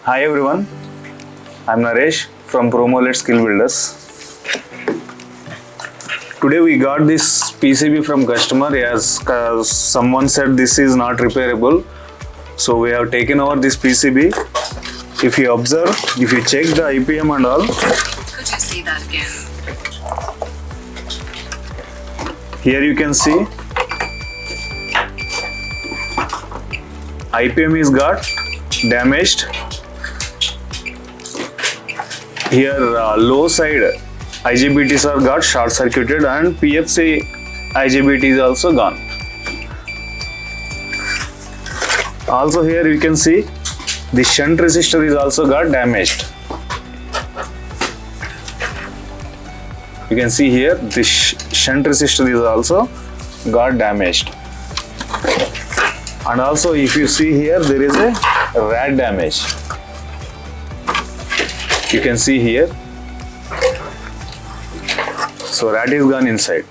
Hi everyone, I'm Naresh from PromoLED Skill Builders. Today we got this PCB from customer as someone said this is not repairable. So we have taken over this PCB. If you observe, if you check the IPM and all. Could you say that again? Here you can see IPM is got damaged. Here low side IGBTs are got short circuited and PFC IGBT is also gone. Also here you can see the shunt resistor is also got damaged. You can see here this shunt resistor is also got damaged. And also if you see here there is a rad damage. You can see here. So rad is gone inside.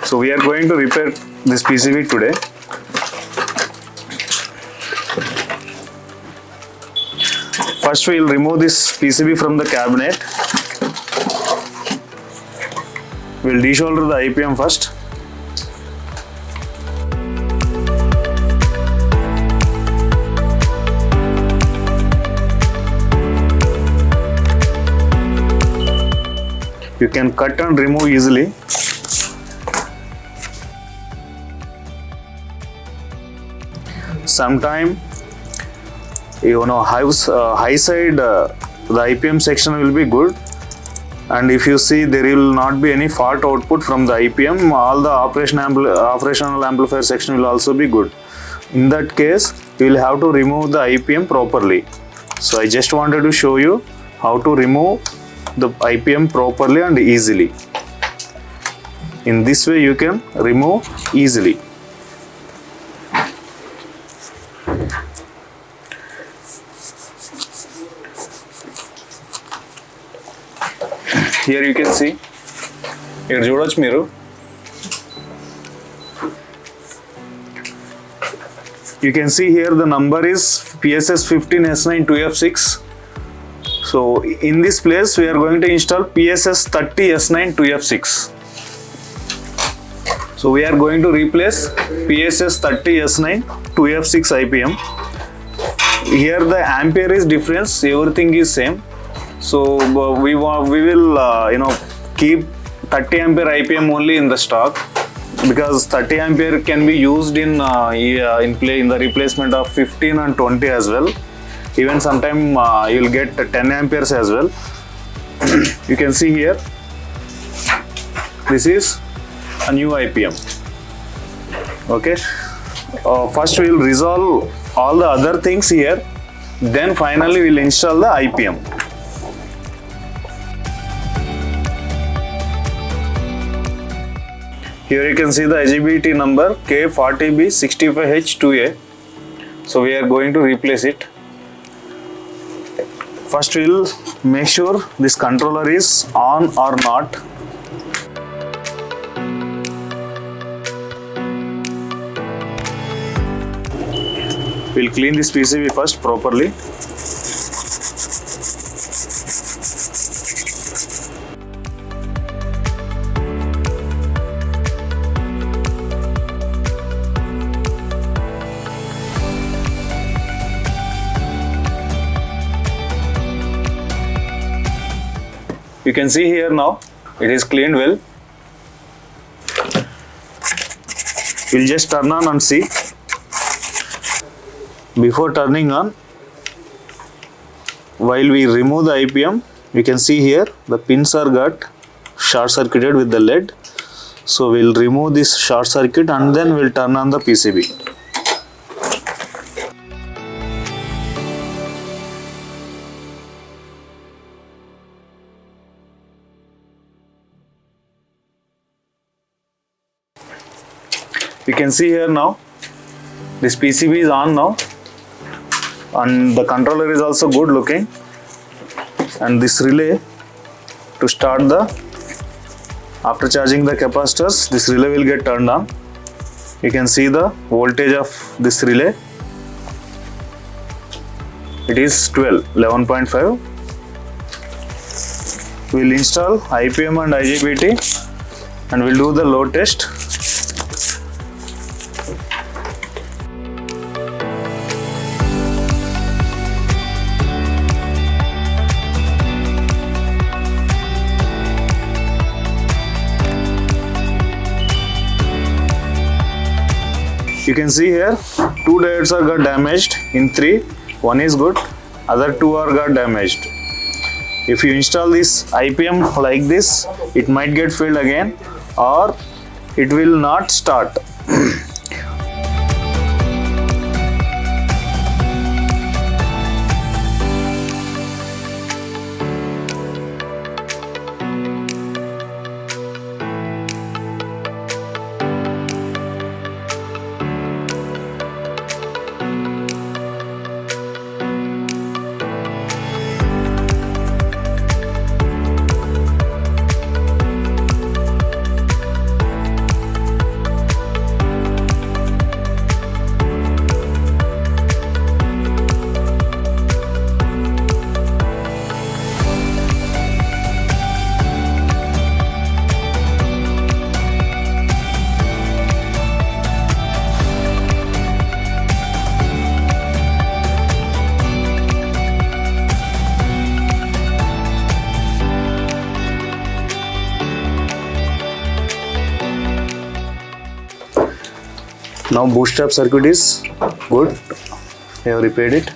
So we are going to repair this PCB today. First we will remove this PCB from the cabinet. We will desolder the IPM first. You can cut and remove easily. Sometime, high side the IPM section will be good, and if you see there will not be any fault output from the IPM, all the operational amplifier section will also be good. In that case, you will have to remove the IPM properly. So I just wanted to show you how to remove the IPM properly and easily. In this way you can remove easily. Here you can see here చూడొచ్చు మీరు. You can see here the number is PSS 15S9 2F6. So in this place we are going to install PSS 30S9 2F6. So we are going to replace PSS 30S9 2F6 IPM. Here the ampere is difference, everything is same. So we will keep 30 ampere IPM only in the stock, because 30 ampere can be used in the replacement of 15 and 20 as well. Even sometime you will get 10 amperes as well. You can see here, this is a new IPM. Okay, first we will resolve all the other things here, then finally we will install the IPM. Here you can see the IGBT number K40B65H2A. So we are going to replace it. First we will make sure this controller is on or not. We will clean this PCB first properly. You can see here now it is cleaned well. We'll just turn on and see. Before turning on, while we remove the IPM, you can see here the pins are got short circuited with the lead. So we'll remove this short circuit and then we'll turn on the PCB. You can see here now this PCB is on now, and the controller is also good looking, and this relay to start the, after charging the capacitors, this relay will get turned on. You can see the voltage of this relay. it is 11.5. We'll install IPM and IGBT and we'll do the load test. You can see here 2 diodes are got damaged in 3. One is good, other 2 are got damaged. If you install this IPM like this, it might get failed again or it will not start. Now bootstrap circuit is good. I have repaired it.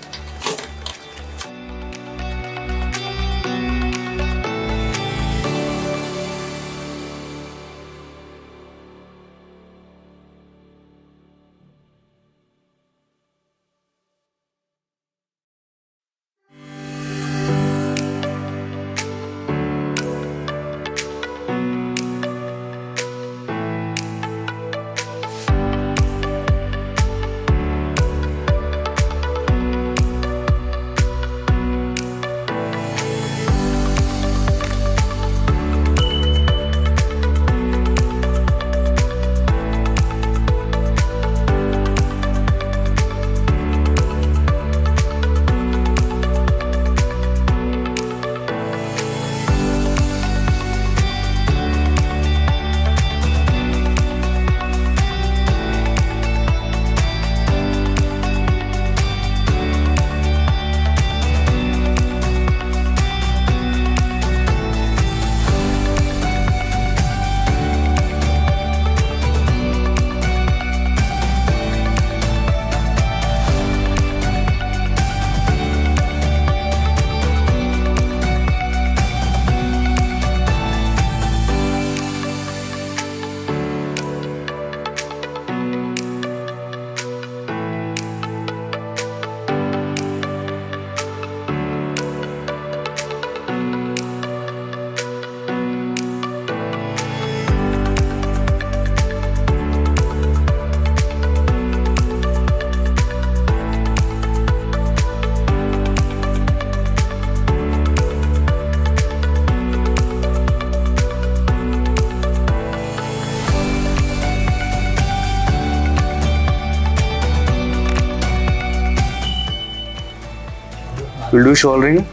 We'll do soldering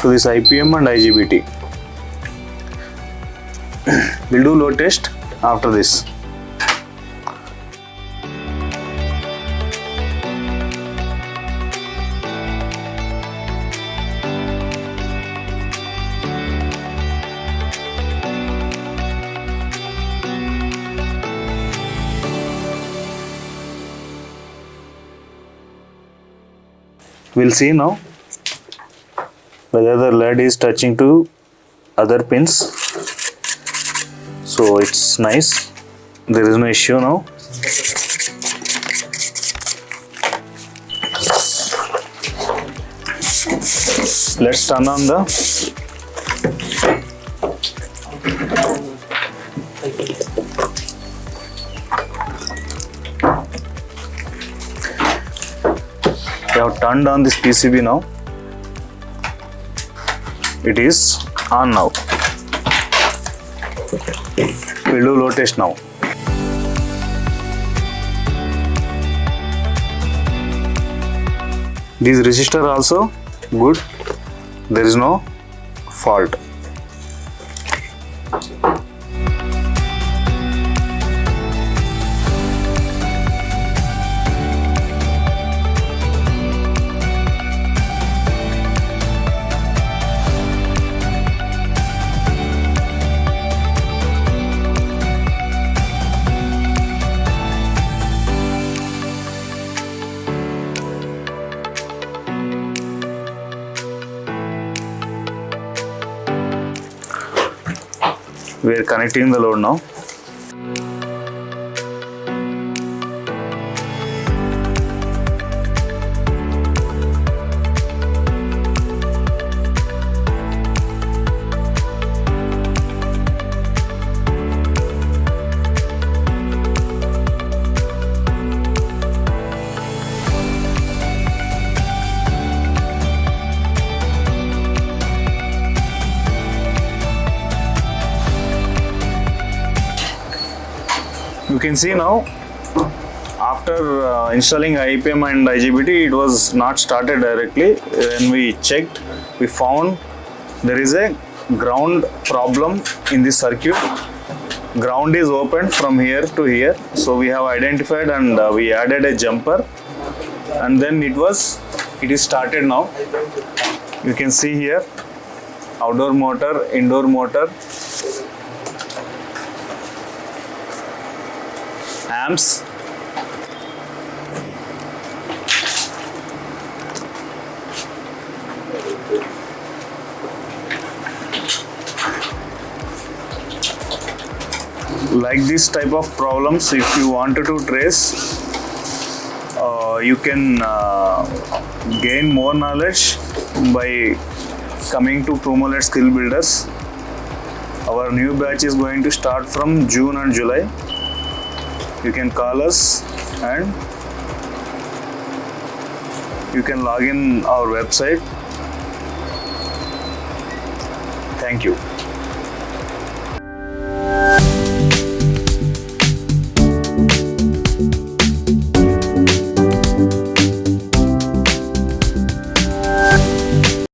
to this IPM and IGBT. We'll do load test after this. We'll see now whether the lead is touching to other pins. So it's nice, there is no issue now. Let's turn on the we have turned on this PCB now. It is on now. We'll do load test now. These resistor also good. There is no fault. We are connecting the load now. You can see now, after installing IPM and IGBT, it was not started directly. When we checked, we found there is a ground problem in this circuit. Ground is opened from here to here, so we have identified and we added a jumper, and then it is started now. You can see here, outdoor motor, indoor motor, amps, like this type of problems. If you wanted to trace, you can gain more knowledge by coming to Trumolet Skill Builders. Our new batch is going to start from June and July. You can call us and you can log in our website. Thank you.